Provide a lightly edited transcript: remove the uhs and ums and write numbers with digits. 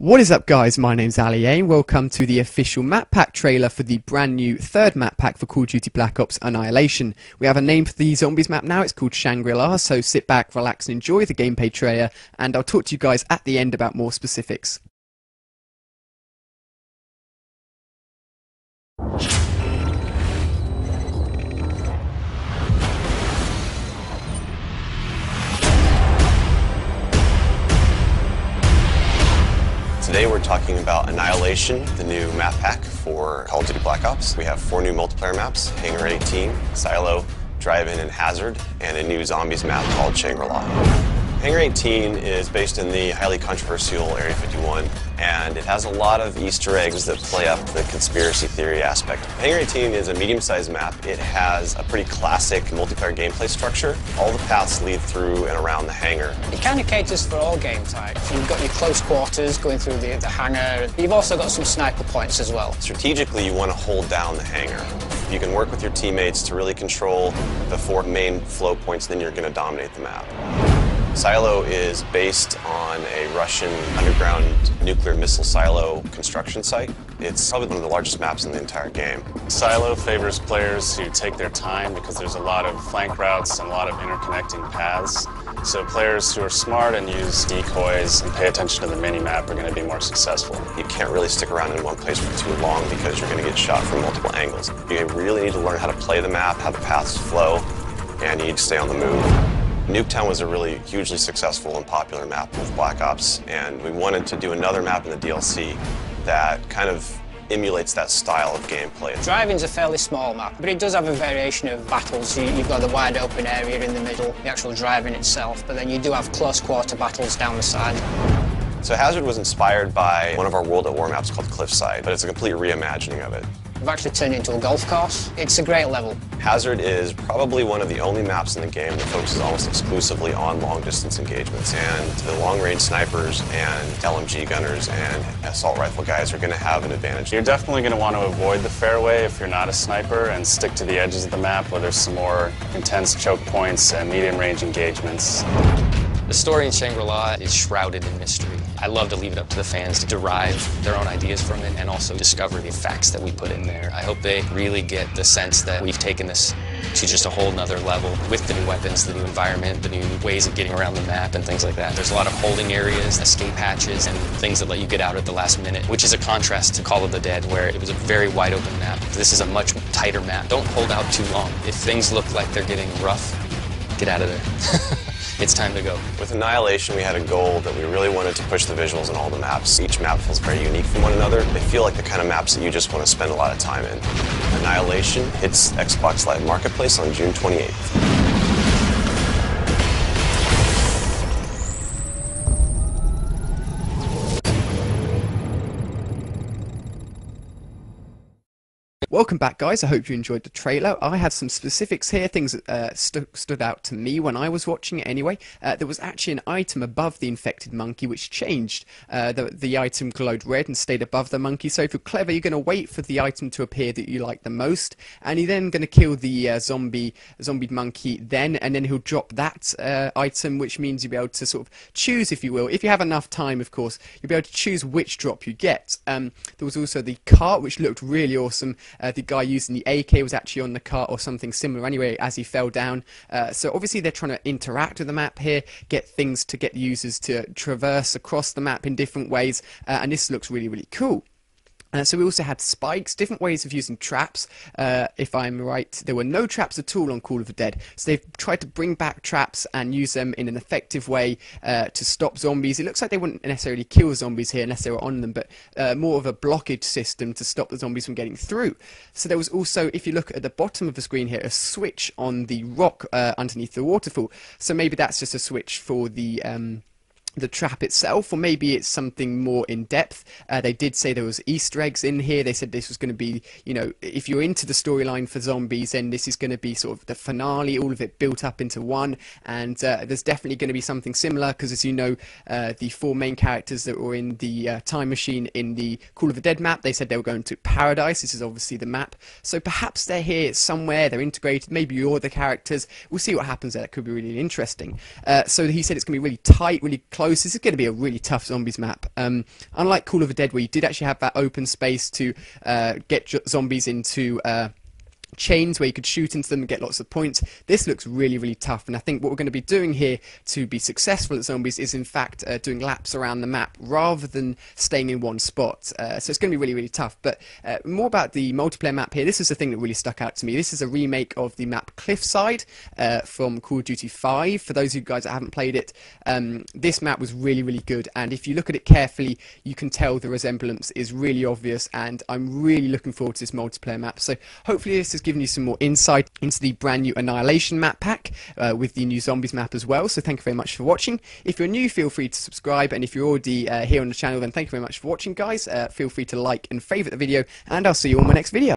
What is up, guys? My name's Aime. Welcome to the official map pack trailer for the brand new third map pack for Call of Duty Black Ops Annihilation. We have a name for the zombies map now. It's called Shangri-La, so sit back, relax and enjoy the gameplay trailer, and I'll talk to you guys at the end about more specifics. Today we're talking about Annihilation, the new map pack for Call of Duty Black Ops. We have 4 new multiplayer maps: Hangar 18, Silo, Drive-In, and Hazard, and a new zombies map called Shangri-La. Hangar 18 is based in the highly controversial Area 51, and it has a lot of Easter eggs that play up the conspiracy theory aspect. Hangar 18 is a medium-sized map. It has a pretty classic multiplayer gameplay structure. All the paths lead through and around the hangar. It kind of caters for all game types. You've got your close quarters going through the hangar. You've also got some sniper points as well. Strategically, you want to hold down the hangar. You can work with your teammates to really control the 4 main flow points, then you're going to dominate the map. Silo is based on a Russian underground nuclear missile silo construction site. It's probably one of the largest maps in the entire game. Silo favors players who take their time because there's a lot of flank routes and a lot of interconnecting paths. So players who are smart and use decoys and pay attention to the mini-map are going to be more successful. You can't really stick around in one place for too long because you're going to get shot from multiple angles. You really need to learn how to play the map, how the paths flow, and you need to stay on the move. Nuketown was a really hugely successful and popular map with Black Ops, and we wanted to do another map in the DLC that kind of emulates that style of gameplay. Drive-In's a fairly small map, but it does have a variation of battles. You've got the wide open area in the middle, the actual Drive-In itself, but then you do have close quarter battles down the side. So Hazard was inspired by one of our World at War maps called Cliffside, but it's a complete reimagining of it. We've actually turned it into a golf course. It's a great level. Hazard is probably one of the only maps in the game that focuses almost exclusively on long-distance engagements, and the long-range snipers and LMG gunners and assault rifle guys are going to have an advantage. You're definitely going to want to avoid the fairway if you're not a sniper and stick to the edges of the map where there's some more intense choke points and medium-range engagements. The story in Shangri-La is shrouded in mystery. I love to leave it up to the fans to derive their own ideas from it and also discover the facts that we put in there. I hope they really get the sense that we've taken this to just a whole nother level with the new weapons, the new environment, the new ways of getting around the map and things like that. There's a lot of holding areas, escape hatches, and things that let you get out at the last minute, which is a contrast to Call of the Dead, where it was a very wide open map. This is a much tighter map. Don't hold out too long. If things look like they're getting rough, get out of there. It's time to go. With Annihilation, we had a goal that we really wanted to push the visuals in all the maps. Each map feels very unique from one another. They feel like the kind of maps that you just want to spend a lot of time in. Annihilation hits Xbox Live Marketplace on June 28th. Welcome back, guys. I hope you enjoyed the trailer. I had some specifics here, things that stood out to me when I was watching it anyway. There was actually an item above the infected monkey which changed. The item glowed red and stayed above the monkey, so if you're clever, you're going to wait for the item to appear that you like the most, and you're then going to kill the zombie monkey then, and then he'll drop that item, which means you'll be able to sort of choose, if you will. If you have enough time, of course, you'll be able to choose which drop you get. There was also the cart, which looked really awesome. The guy using the AK was actually on the cart or something similar anyway as he fell down. So obviously they're trying to interact with the map here, get things to get users to traverse across the map in different ways, and this looks really, really cool. So we also had spikes, different ways of using traps. If I'm right, there were no traps at all on Call of the Dead. So they've tried to bring back traps and use them in an effective way to stop zombies. It looks like they wouldn't necessarily kill zombies here unless they were on them, but more of a blockage system to stop the zombies from getting through. So there was also, if you look at the bottom of the screen here, a switch on the rock underneath the waterfall. So maybe that's just a switch for the trap itself, or maybe it's something more in depth. They did say there was Easter eggs in here. They said this was going to be, you know, if you're into the storyline for zombies, then this is going to be sort of the finale, all of it built up into one, and there's definitely going to be something similar, because as you know, the 4 main characters that were in the time machine in the Call of the Dead map, they said they were going to Paradise. This is obviously the map, so perhaps they're here somewhere, they're integrated, maybe you're the characters. We'll see what happens there. That could be really interesting. So he said it's going to be really tight, really close. This is going to be a really tough zombies map. Unlike Call of the Dead, where you did actually have that open space to get zombies into chains where you could shoot into them and get lots of points, this looks really, really tough. And I think what we're going to be doing here to be successful at zombies is in fact doing laps around the map rather than staying in one spot. So it's going to be really, really tough. But more about the multiplayer map here. This is the thing that really stuck out to me. This is a remake of the map Cliffside from Call of Duty 5. For those of you guys that haven't played it, this map was really, really good, and if you look at it carefully you can tell the resemblance is really obvious, and I'm really looking forward to this multiplayer map. So hopefully this has given you some more insight into the brand new Annihilation map pack with the new zombies map as well. So thank you very much for watching. If you're new, feel free to subscribe, and if you're already here on the channel, then thank you very much for watching, guys. Feel free to like and favourite the video, and I'll see you on my next video.